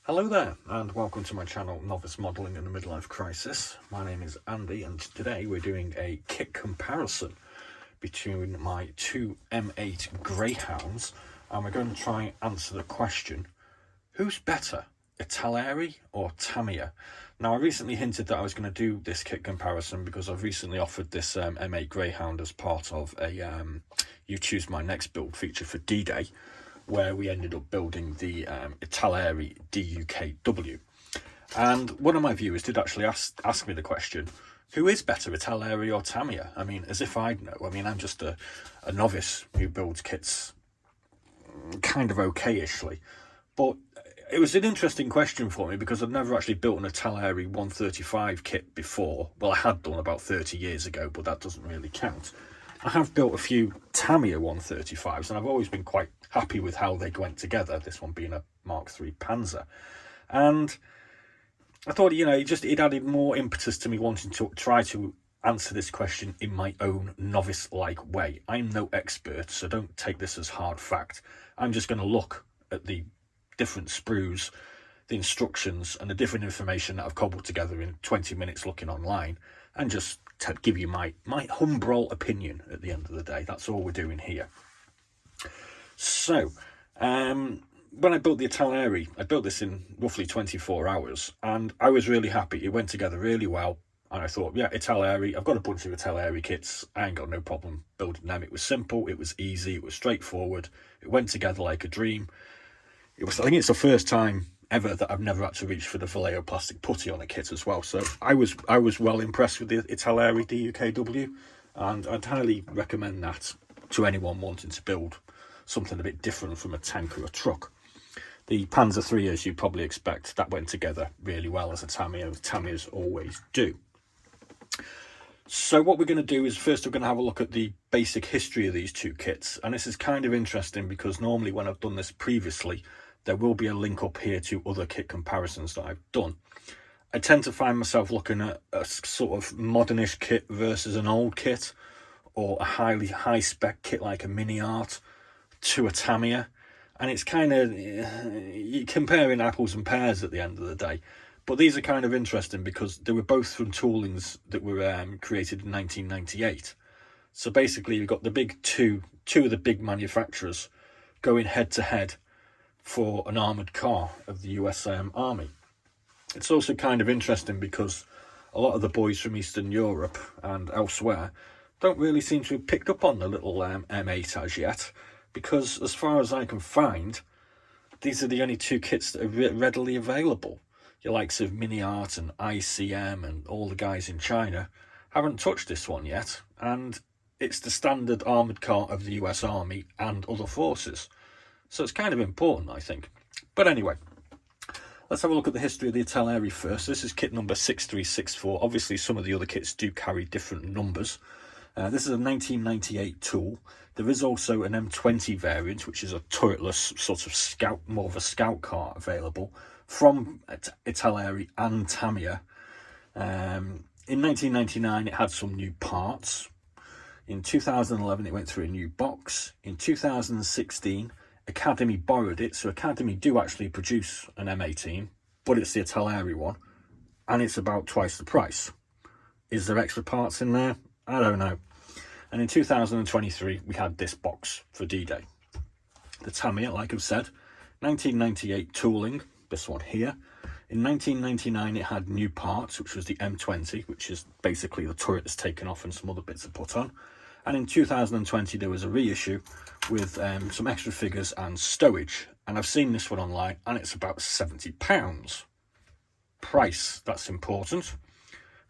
Hello there and welcome to my channel Novice Modelling in a Midlife Crisis. My name is Andy and today we're doing a kit comparison between my two M8 Greyhounds and we're going to try and answer the question, who's better, Italeri or Tamiya? Now I recently hinted that I was going to do this kit comparison because I've recently offered this M8 Greyhound as part of a You Choose My Next Build feature for D-Day, where we ended up building the Italeri DUKW. And one of my viewers did actually ask me the question, who is better, Italeri or Tamiya? I mean, as if I'd know. I mean, I'm just a novice who builds kits kind of okay-ishly. But it was an interesting question for me because I'd never actually built an Italeri 135 kit before. Well, I had done about 30 years ago, but that doesn't really count. I have built a few Tamiya 135s and I've always been quite happy with how they went together, this one being a Mark III Panzer. And I thought, you know, it added more impetus to me wanting to try to answer this question in my own novice-like way. I'm no expert, so don't take this as hard fact. I'm just going to look at the different sprues, the instructions and the different information that I've cobbled together in 20 minutes looking online and just to give you my humble opinion at the end of the day. That's all we're doing here. So, when I built the Italeri, I built this in roughly 24 hours and I was really happy. It went together really well. And I thought, yeah, Italeri, I've got a bunch of Italeri kits. I ain't got no problem building them. It was simple, it was easy, it was straightforward. It went together like a dream. I think it's the first time ever that I've never had to reach for the Vallejo plastic putty on a kit as well. So I was well impressed with the Italeri DUKW, and I'd highly recommend that to anyone wanting to build something a bit different from a tank or a truck. The Panzer III, as you probably expect, that went together really well as a Tamiya, as Tamiyas always do. So what we're going to do is first we're going to have a look at the basic history of these two kits, and this is kind of interesting because normally when I've done this previously there will be a link up here to other kit comparisons that I've done. I tend to find myself looking at a sort of modernish kit versus an old kit, or a highly high-spec kit like a Mini Art to a Tamiya, and it's kind of you're comparing apples and pears at the end of the day. But these are kind of interesting because they were both from toolings that were created in 1998. So basically you've got the big two of the big manufacturers going head to head for an armoured car of the US Army. It's also kind of interesting because a lot of the boys from Eastern Europe and elsewhere don't really seem to have picked up on the little M8 as yet, because as far as I can find, these are the only two kits that are readily available. Your likes of Mini Art and ICM and all the guys in China haven't touched this one yet, and it's the standard armoured car of the US Army and other forces. So it's kind of important, I think. But anyway, let's have a look at the history of the Italeri first. This is kit number 6364. Obviously, some of the other kits do carry different numbers. This is a 1998 tool. There is also an M20 variant, which is a turretless sort of scout, more of a scout car available from Italeri and Tamiya. In 1999, it had some new parts. In 2011, it went through a new box. In 2016, Academy borrowed it, so Academy do actually produce an M18, but it's the Italeri one, and it's about twice the price. Is there extra parts in there? I don't know. And in 2023, we had this box for D-Day. The Tamiya, like I've said, 1998 tooling, this one here. In 1999, it had new parts, which was the M20, which is basically the turret that's taken off and some other bits are put on. And in 2020, there was a reissue with some extra figures and stowage. And I've seen this one online, and it's about £70. Price, that's important.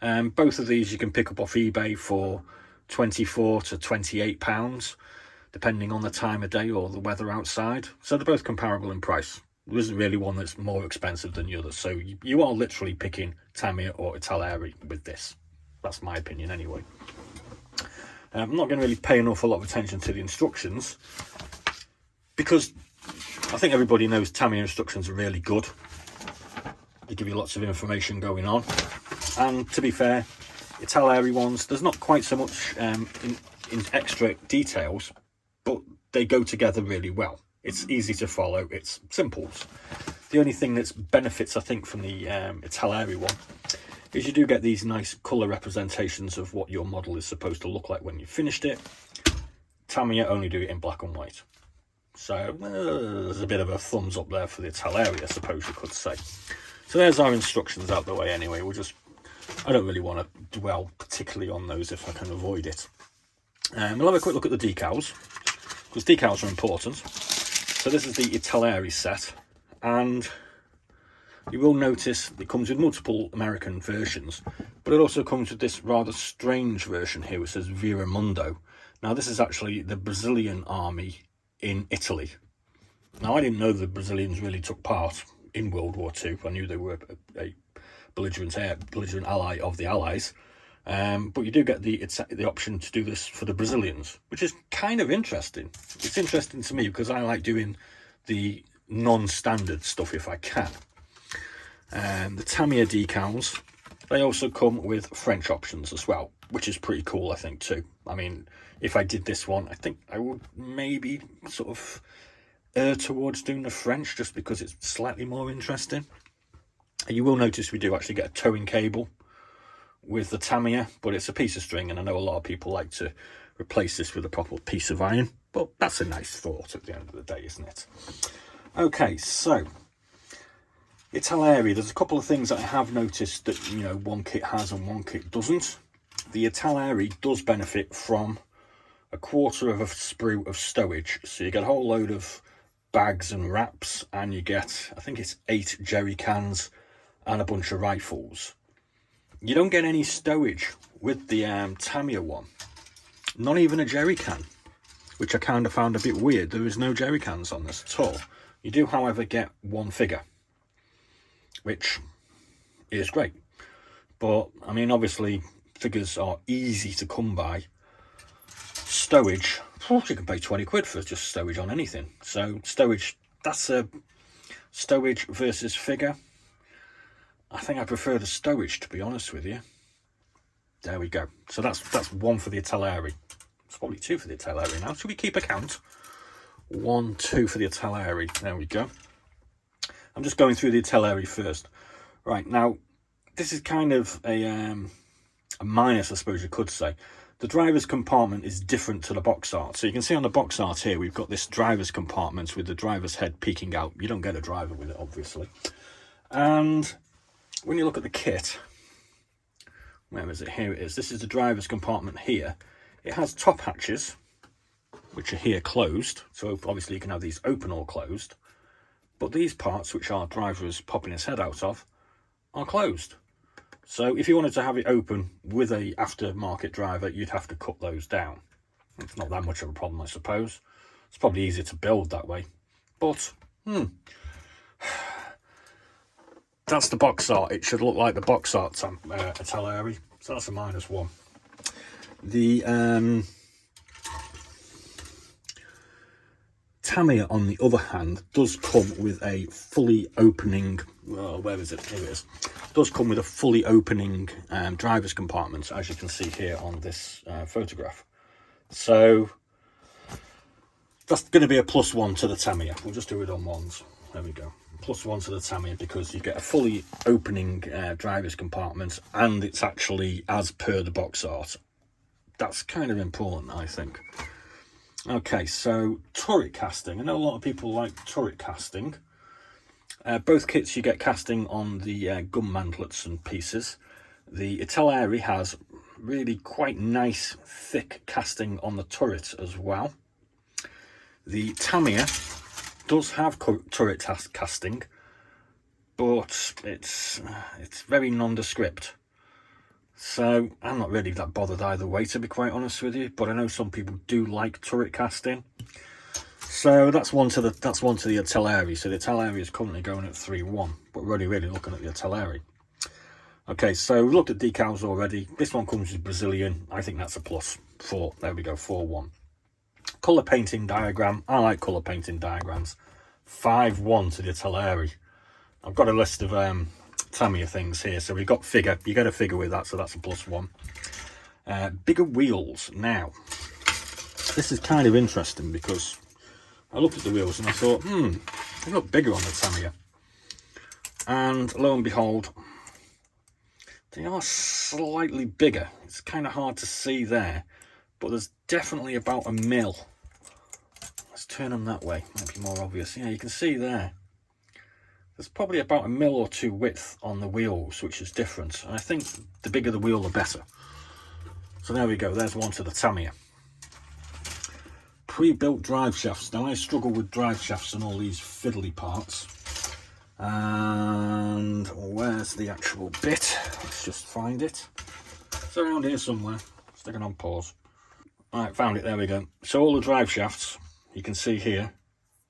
Both of these you can pick up off eBay for £24 to £28, depending on the time of day or the weather outside. So they're both comparable in price. There isn't really one that's more expensive than the other. So you are literally picking Tamiya or Italeri with this. That's my opinion anyway. I'm not going to really pay an awful lot of attention to the instructions because I think everybody knows Tamiya instructions are really good. They give you lots of information going on. And to be fair, Italeri ones, there's not quite so much in extra details, but they go together really well. It's easy to follow, it's simples. The only thing that's benefits, I think, from the Italeri one is you do get these nice colour representations of what your model is supposed to look like when you've finished it. Tamiya only do it in black and white. So there's a bit of a thumbs up there for the Italeri, I suppose you could say. So there's our instructions out the way anyway. I don't really want to dwell particularly on those if I can avoid it. We'll have a quick look at the decals, because decals are important. So this is the Italeri set, and you will notice it comes with multiple American versions, but it also comes with this rather strange version here which says Viramundo. Now this is actually the Brazilian army in Italy. Now I didn't know the Brazilians really took part in World War II. I knew they were a belligerent ally of the Allies, but you do get the option to do this for the Brazilians, which is kind of interesting. It's interesting to me because I like doing the non-standard stuff if I can. The Tamiya decals, they also come with French options as well, which is pretty cool, I think, too. I mean, if I did this one, I think I would maybe sort of err towards doing the French just because it's slightly more interesting. You will notice we do actually get a towing cable with the Tamiya, but it's a piece of string, and I know a lot of people like to replace this with a proper piece of iron, but that's a nice thought at the end of the day, isn't it? Okay, so Italeri, there's a couple of things that I have noticed that, you know, one kit has and one kit doesn't. The Italeri does benefit from a quarter of a sprue of stowage, so you get a whole load of bags and wraps, and you get, I think it's 8 jerry cans and a bunch of rifles. You don't get any stowage with the Tamiya one, not even a jerry can, which I kind of found a bit weird. There is no jerry cans on this at all. You do, however, get one figure, which is great. But, I mean, obviously, figures are easy to come by. Stowage, you can pay 20 quid for just stowage on anything. So, stowage, that's a stowage versus figure. I think I prefer the stowage, to be honest with you. There we go. So that's one for the Italeri. It's probably 2 for the Italeri now. Should we keep a count? 1, 2 for the Italeri. There we go. I'm just going through the Italeri first. Right, now, this is kind of a minus, I suppose you could say. The driver's compartment is different to the box art. So you can see on the box art here, we've got this driver's compartment with the driver's head peeking out. You don't get a driver with it, obviously. And when you look at the kit, where is it? Here it is. This is the driver's compartment here. It has top hatches, which are here closed. So obviously you can have these open or closed. But these parts, which our driver is popping his head out of, are closed. So if you wanted to have it open with a aftermarket driver, you'd have to cut those down. It's not that much of a problem, I suppose. It's probably easier to build that way. But, that's the box art. It should look like the box art Italeri. So that's a -1. The Tamiya, on the other hand, does come with a fully opening, well, where is it? Here it is. Does come with a fully opening driver's compartment, as you can see here on this photograph. So that's going to be a +1 to the Tamiya. We'll just do it on ones. There we go. +1 to the Tamiya, because you get a fully opening driver's compartment, and it's actually as per the box art. That's kind of important, I think. Okay, so turret casting. I know a lot of people like turret casting. Both kits you get casting on the gun mantlets and pieces. The Italeri has really quite nice thick casting on the turret as well. The Tamiya does have turret casting, but it's very nondescript. So I'm not really that bothered either way, to be quite honest with you. But I know some people do like turret casting. So that's one to the Italeri. So the Italeri is currently going at 3-1, but we're only really looking at the Italeri. Okay, so we've looked at decals already. This one comes with Brazilian. I think that's a +4. There we go, 4-1. Colour painting diagram. I like colour painting diagrams. 5-1 to the Italeri. I've got a list of Tamiya things here. So we've got figure. You get a figure with that, so that's a +1. Bigger wheels. Now, this is kind of interesting because I looked at the wheels and I thought, they look bigger on the Tamiya. And lo and behold, they are slightly bigger. It's kind of hard to see there, but there's definitely about a mil. Let's turn them that way, might be more obvious. Yeah, you can see there. There's probably about a mil or two width on the wheels, which is different. And I think the bigger the wheel, the better. So there we go, there's one to the Tamiya. Pre-built drive shafts. Now I struggle with drive shafts and all these fiddly parts. And where's the actual bit? Let's just find it. It's around here somewhere. Sticking on pause. Right, found it, there we go. So all the drive shafts, you can see here,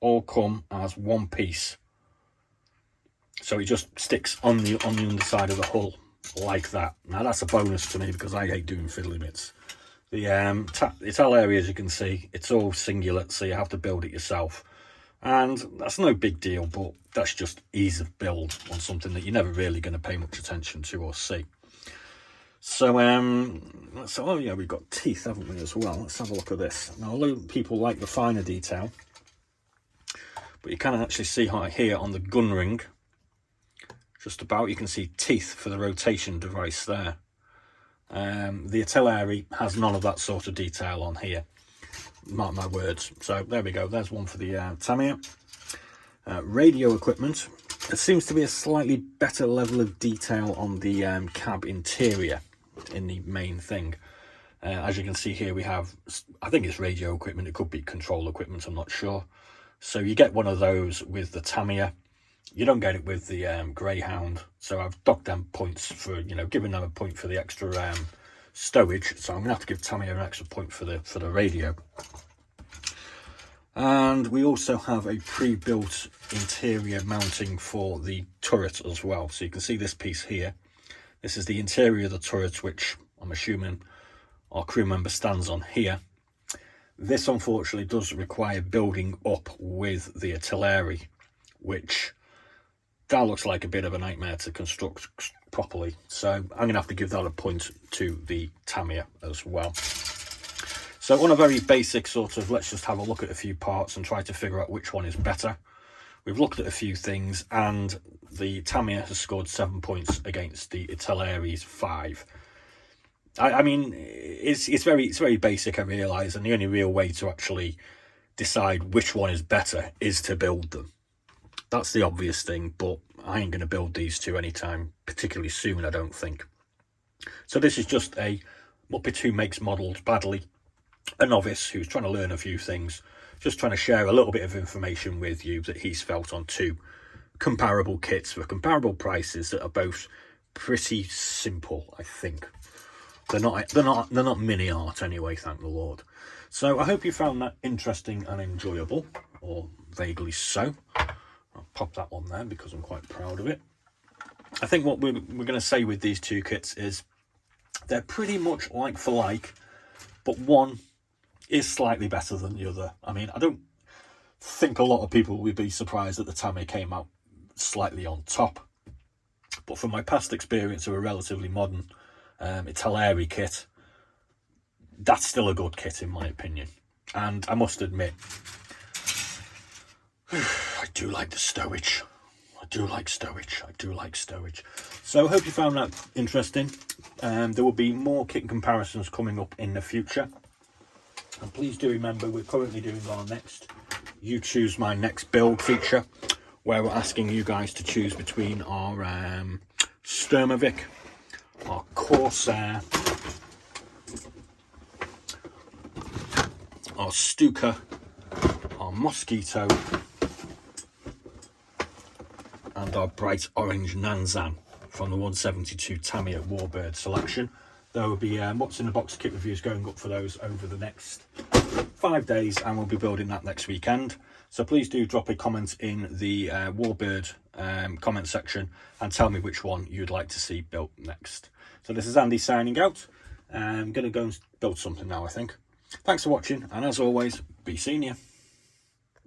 all come as one piece. So it just sticks on the underside of the hull like that. Now that's a bonus to me because I hate doing fiddly bits. The Italeri, as you can see, it's all singular, so you have to build it yourself. And that's no big deal, but that's just ease of build on something that you're never really going to pay much attention to or see. So, oh yeah, we've got teeth, haven't we, as well? Let's have a look at this. Now, although people like the finer detail, but you can actually see here on the gun ring, just about, you can see teeth for the rotation device there. The Italeri has none of that sort of detail on here. Mark my words. So there we go, there's one for the Tamiya. Radio equipment. There seems to be a slightly better level of detail on the cab interior in the main thing. As you can see here, we have, I think it's radio equipment, it could be control equipment, I'm not sure. So you get one of those with the Tamiya. You don't get it with the Greyhound, so I've docked them points for, you know, giving them a point for the extra stowage. So I'm gonna have to give Tamiya an extra point for the radio. And we also have a pre-built interior mounting for the turret as well. So you can see this piece here. This is the interior of the turret, which I'm assuming our crew member stands on here. This unfortunately does require building up with the Italeri, which that looks like a bit of a nightmare to construct properly. So I'm going to have to give that a point to the Tamiya as well. So on a very basic sort of, let's just have a look at a few parts and try to figure out which one is better. We've looked at a few things, and the Tamiya has scored 7 points against the Italeri's 5. I mean, it's very basic, I realise, and the only real way to actually decide which one is better is to build them. That's the obvious thing, but I ain't going to build these two anytime particularly soon, I don't think. So this is just a Muppet who makes models badly, a novice who's trying to learn a few things, just trying to share a little bit of information with you that he's felt on two comparable kits for comparable prices that are both pretty simple, I think. They're not mini art anyway, thank the Lord. So I hope you found that interesting and enjoyable, or vaguely so. I'll pop that one there because I'm quite proud of it. I think what we're going to say with these two kits is they're pretty much like for like, but one is slightly better than the other. I mean, I don't think a lot of people would be surprised that the Tamiya came out slightly on top, but from my past experience of a relatively modern Italeri kit, that's still a good kit in my opinion. And I must admit, I do like the stowage. I do like stowage. So I hope you found that interesting. There will be more kit comparisons coming up in the future. And please do remember, we're currently doing our next You Choose My Next Build feature, where we're asking you guys to choose between our Sturmovik, our Corsair, our Stuka, our Mosquito, and our bright orange Nanzan from the 172 Tamiya Warbird selection. There will be what's in the box kit reviews going up for those over the next 5 days, and we'll be building that next weekend. So please do drop a comment in the Warbird comment section and tell me which one you'd like to see built next. So this is Andy signing out. I'm going to go and build something now, I think. Thanks for watching, and as always, be seeing you.